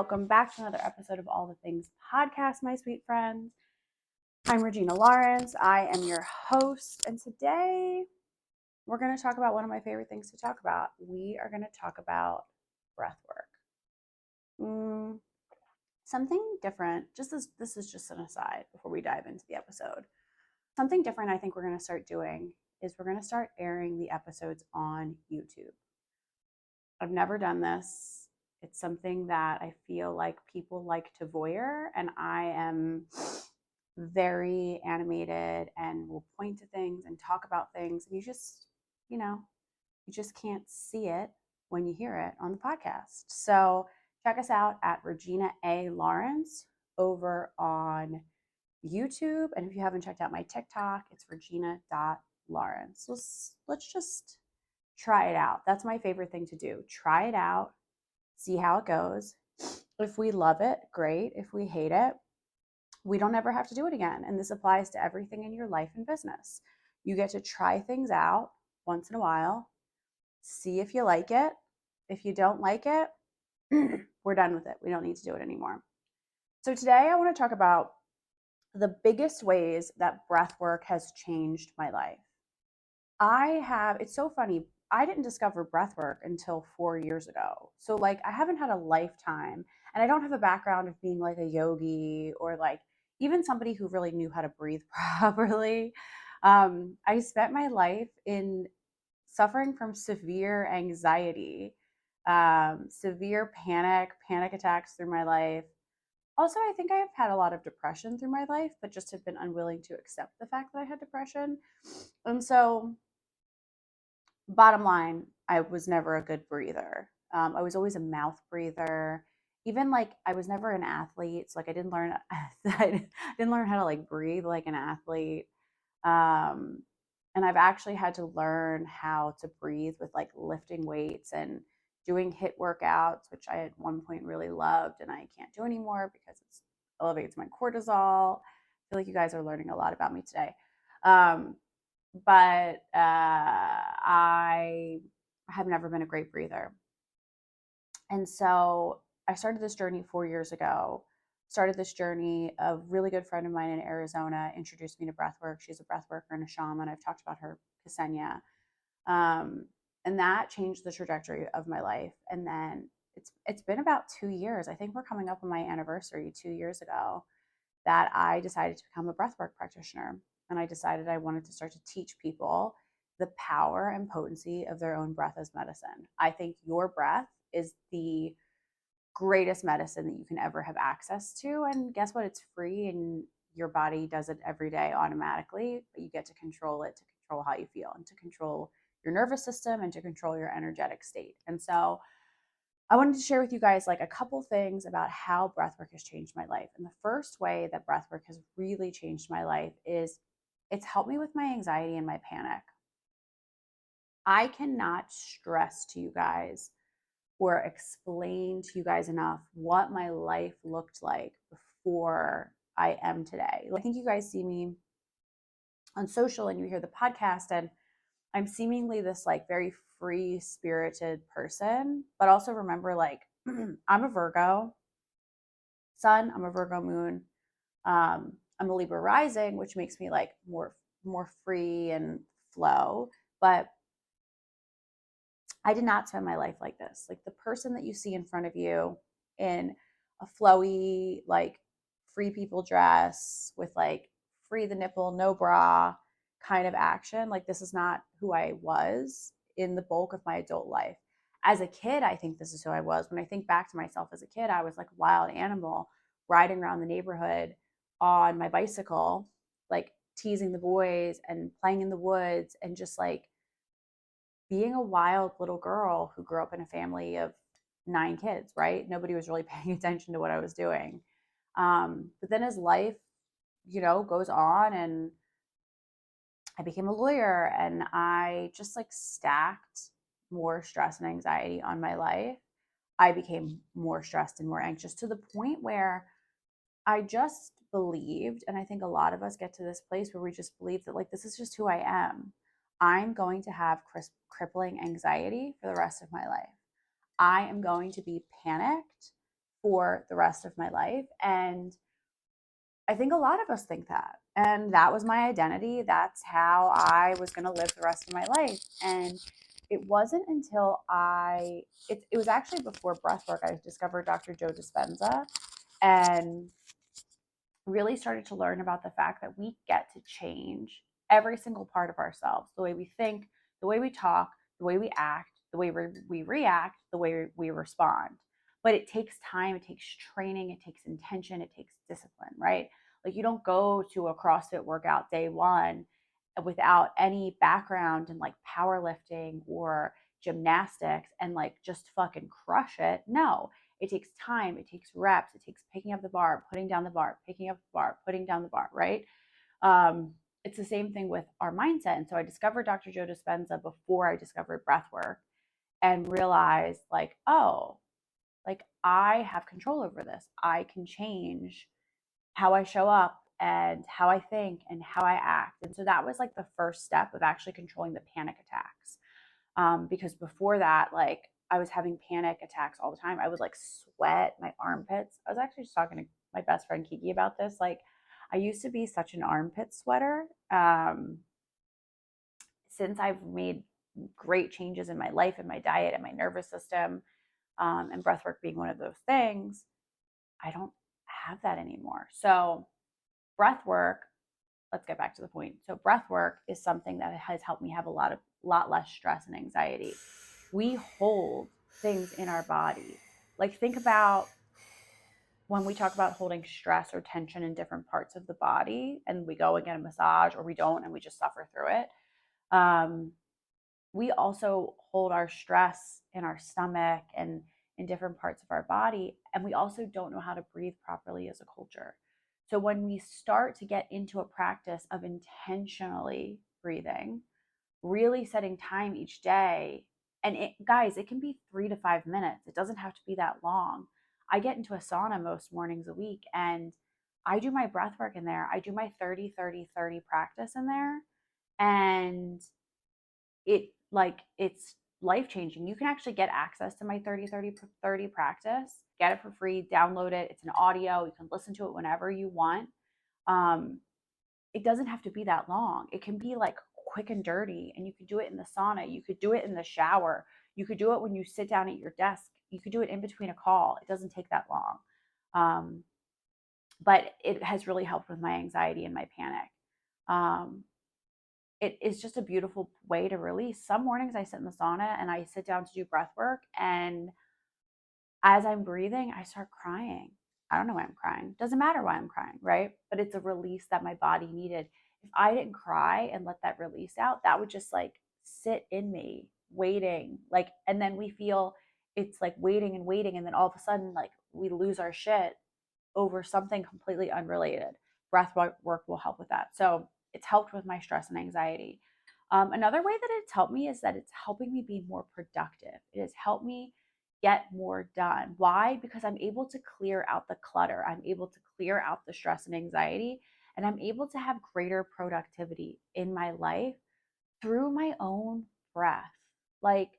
welcome back to another episode of All the Things Podcast, my sweet friends. I'm Regina Lawrence. I am your host, and today we're going to talk about one of my favorite things to talk about. We are going to talk about breath work. Something different, this is just an aside before we dive into the episode. Something different I think we're going to start doing is we're going to start airing the episodes on YouTube. I've never done this. It's something that I feel like people like to voyeur, and I am very animated and will point to things and talk about things. And you just can't see it when you hear it on the podcast. So check us out at Regina A. Lawrence over on YouTube. And if you haven't checked out my TikTok, it's regina.lawrence. So let's just try it out. That's my favorite thing to do. Try it out. See how it goes. If we love it, great. If we hate it, we don't ever have to do it again. And this applies to everything in your life and business. You get to try things out once in a while, see if you like it. If you don't like it, we're done with it. We don't need to do it anymore. So today I want to talk about the biggest ways that breath work has changed my life. It's so funny. I didn't discover breath work until 4 years ago. So I haven't had a lifetime, and I don't have a background of being like a yogi or even somebody who really knew how to breathe properly. I spent my life in suffering from severe anxiety, severe panic attacks through my life. Also, I think I've had a lot of depression through my life, but just have been unwilling to accept the fact that I had depression. And so bottom line, I was never a good breather. I was always a mouth breather. Even I was never an athlete, so I didn't learn how to breathe like an athlete. And I've actually had to learn how to breathe with lifting weights and doing HIIT workouts, which I at one point really loved, and I can't do anymore because it elevates my cortisol. I feel like you guys are learning a lot about me today. But I have never been a great breather. And so I started this journey 4 years ago. A really good friend of mine in Arizona introduced me to breathwork. She's a breathworker and a shaman. I've talked about her, Ksenia. And that changed the trajectory of my life. And then it's been about 2 years. I think we're coming up on my anniversary 2 years ago that I decided to become a breathwork practitioner. And I decided I wanted to start to teach people the power and potency of their own breath as medicine. I think your breath is the greatest medicine that you can ever have access to. And guess what? It's free, and your body does it every day automatically, but you get to control it, to control how you feel, and to control your nervous system, and to control your energetic state. And so I wanted to share with you guys a couple things about how breathwork has changed my life. And the first way that breathwork has really changed my life is it's helped me with my anxiety and my panic. I cannot stress to you guys or explain to you guys enough what my life looked like before I am today. I think you guys see me on social and you hear the podcast, and I'm seemingly this very free-spirited person, but also remember I'm a Virgo sun, I'm a Virgo moon. I'm a Libra rising, which makes me more free and flow. But I did not spend my life like this. The person that you see in front of you in a flowy, free people dress with free the nipple, no bra kind of action. This is not who I was in the bulk of my adult life. As a kid, I think this is who I was. When I think back to myself as a kid, I was like a wild animal riding around the neighborhood on my bicycle, teasing the boys and playing in the woods, and just being a wild little girl who grew up in a family of 9 kids, right? Nobody was really paying attention to what I was doing. But then as life, goes on, and I became a lawyer, and I just stacked more stress and anxiety on my life. I became more stressed and more anxious to the point where I just believed, and I think a lot of us get to this place where we just believe that this is just who I am. I'm going to have crippling anxiety for the rest of my life. I am going to be panicked for the rest of my life. And I think a lot of us think that. And that was my identity. That's how I was going to live the rest of my life. And it wasn't until it was actually before breathwork, I discovered Dr. Joe Dispenza and really started to learn about the fact that we get to change every single part of ourselves, the way we think, the way we talk, the way we act, the way we react, the way we respond. But it takes time, it takes training, it takes intention, it takes discipline, right? Like you don't go to a CrossFit workout day one without any background in like powerlifting or gymnastics and like just fucking crush it. No, it takes time, it takes reps, it takes picking up the bar, putting down the bar, picking up the bar, putting down the bar, right? It's the same thing with our mindset. And so I discovered Dr. Joe Dispenza before I discovered breathwork and realized like, oh, like I have control over this. I can change how I show up and how I think and how I act. And so that was like the first step of actually controlling the panic attacks. Because before that, like I was having panic attacks all the time. I would like sweat my armpits. I was actually just talking to my best friend Kiki about this. Like I used to be such an armpit sweater. Since I've made great changes in my life and my diet and my nervous system, and breathwork being one of those things, I don't have that anymore. So breath work, let's get back to the point. So breath work is something that has helped me have a lot less stress and anxiety. We hold things in our body. Like think about when we talk about holding stress or tension in different parts of the body and we go and get a massage or we don't and we just suffer through it. We also hold our stress in our stomach and in different parts of our body. And we also don't know how to breathe properly as a culture. So when we start to get into a practice of intentionally breathing, really setting time each day, and guys, it can be 3 to 5 minutes. It doesn't have to be that long. I get into a sauna most mornings a week and I do my breath work in there. I do my 30-30-30 practice in there. And it's life changing. You can actually get access to my 30-30-30 practice, get it for free, download it. It's an audio. You can listen to it whenever you want. It doesn't have to be that long. It can be like quick and dirty, and you could do it in the sauna. You could do it in the shower. You could do it when you sit down at your desk. You could do it in between a call. It doesn't take that long. But it has really helped with my anxiety and my panic. It is just a beautiful way to release. Some mornings I sit in the sauna and I sit down to do breath work. And as I'm breathing, I start crying. I don't know why I'm crying. Doesn't matter why I'm crying, right? But it's a release that my body needed. If I didn't cry and let that release out, that would just like sit in me, waiting. Like, and then we feel it's like waiting and waiting. And then all of a sudden, like we lose our shit over something completely unrelated. Breath work will help with that. So it's helped with my stress and anxiety. Another way that it's helped me is that it's helping me be more productive. It has helped me get more done. Why? Because I'm able to clear out the clutter. I'm able to clear out the stress and anxiety, and I'm able to have greater productivity in my life through my own breath. Like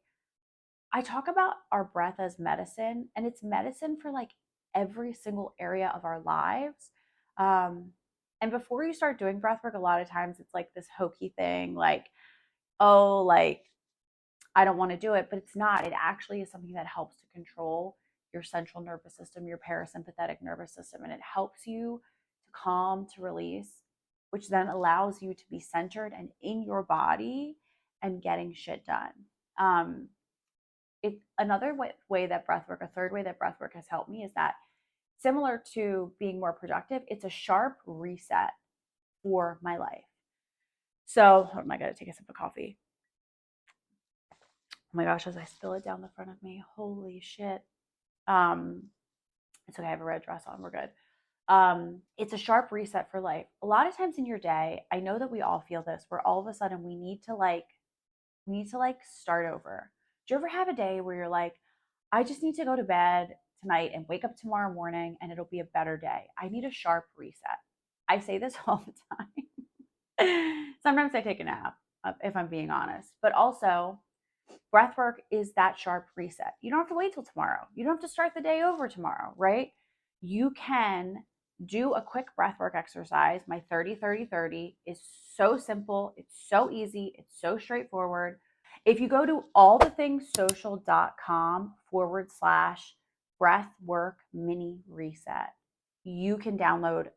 I talk about our breath as medicine, and it's medicine for like every single area of our lives. And before you start doing breath work, a lot of times it's like this hokey thing, like, oh, like I don't want to do it, but it's not. It actually is something that helps to control your central nervous system, your parasympathetic nervous system, and it helps you to calm, to release, which then allows you to be centered and in your body and getting shit done. Another way that breathwork, a third way that breathwork has helped me is that similar to being more productive, it's a sharp reset for my life. So, hold on, I gotta take a sip of coffee. Oh my gosh, as I spill it down the front of me, holy shit. It's okay, I have a red dress on, we're good. It's a sharp reset for life. A lot of times in your day, I know that we all feel this, where all of a sudden we need to start over. Do you ever have a day where you're like, I just need to go to bed tonight and wake up tomorrow morning and it'll be a better day? I need a sharp reset. I say this all the time. Sometimes I take a nap, if I'm being honest. But also, Breathwork is that sharp reset. You don't have to wait till tomorrow. You don't have to start the day over tomorrow, right? You can do a quick breathwork exercise. My 30-30-30 is so simple. It's so easy. It's so straightforward. If you go to allthethingssocial.com/breathwork mini reset, you can download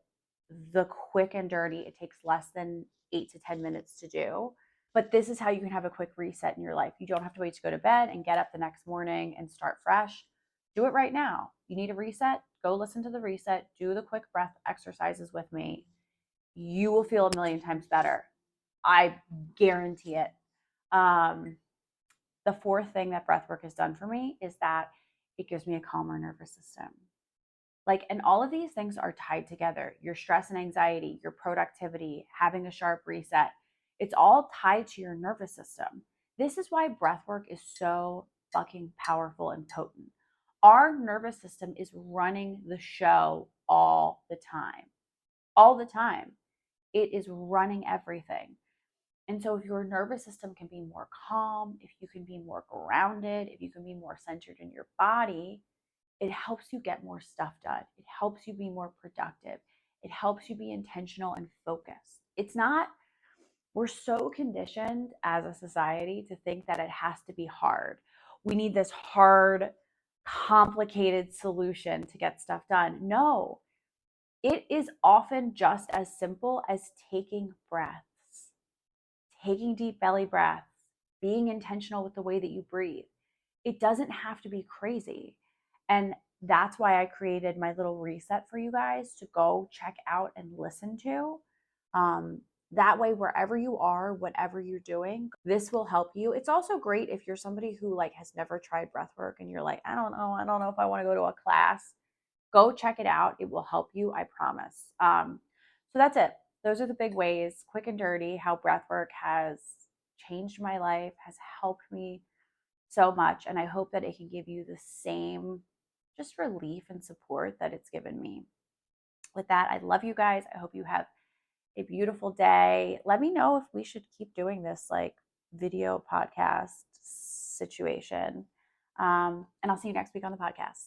the quick and dirty. It takes less than 8 to 10 minutes to do. But this is how you can have a quick reset in your life. You don't have to wait to go to bed and get up the next morning and start fresh. Do it right now. You need a reset? Go listen to the reset. Do the quick breath exercises with me. You will feel a million times better. I guarantee it. The fourth thing that breathwork has done for me is that it gives me a calmer nervous system. And all of these things are tied together. Your stress and anxiety, your productivity, having a sharp reset, it's all tied to your nervous system. This is why breathwork is so fucking powerful and potent. Our nervous system is running the show all the time. All the time. It is running everything. And so if your nervous system can be more calm, if you can be more grounded, if you can be more centered in your body, it helps you get more stuff done. It helps you be more productive. It helps you be intentional and focused. We're so conditioned as a society to think that it has to be hard. We need this hard, complicated solution to get stuff done. No, it is often just as simple as taking breaths, taking deep belly breaths, being intentional with the way that you breathe. It doesn't have to be crazy. And that's why I created my little reset for you guys to go check out and listen to. That way, wherever you are, whatever you're doing, this will help you. It's also great if you're somebody who has never tried breath work and you're like, I don't know if I want to go to a class. Go check it out. It will help you, I promise. So that's it. Those are the big ways, quick and dirty, how breathwork has changed my life, has helped me so much. And I hope that it can give you the same just relief and support that it's given me. With that, I love you guys. I hope you have a beautiful day. Let me know if we should keep doing this video podcast situation. And I'll see you next week on the podcast.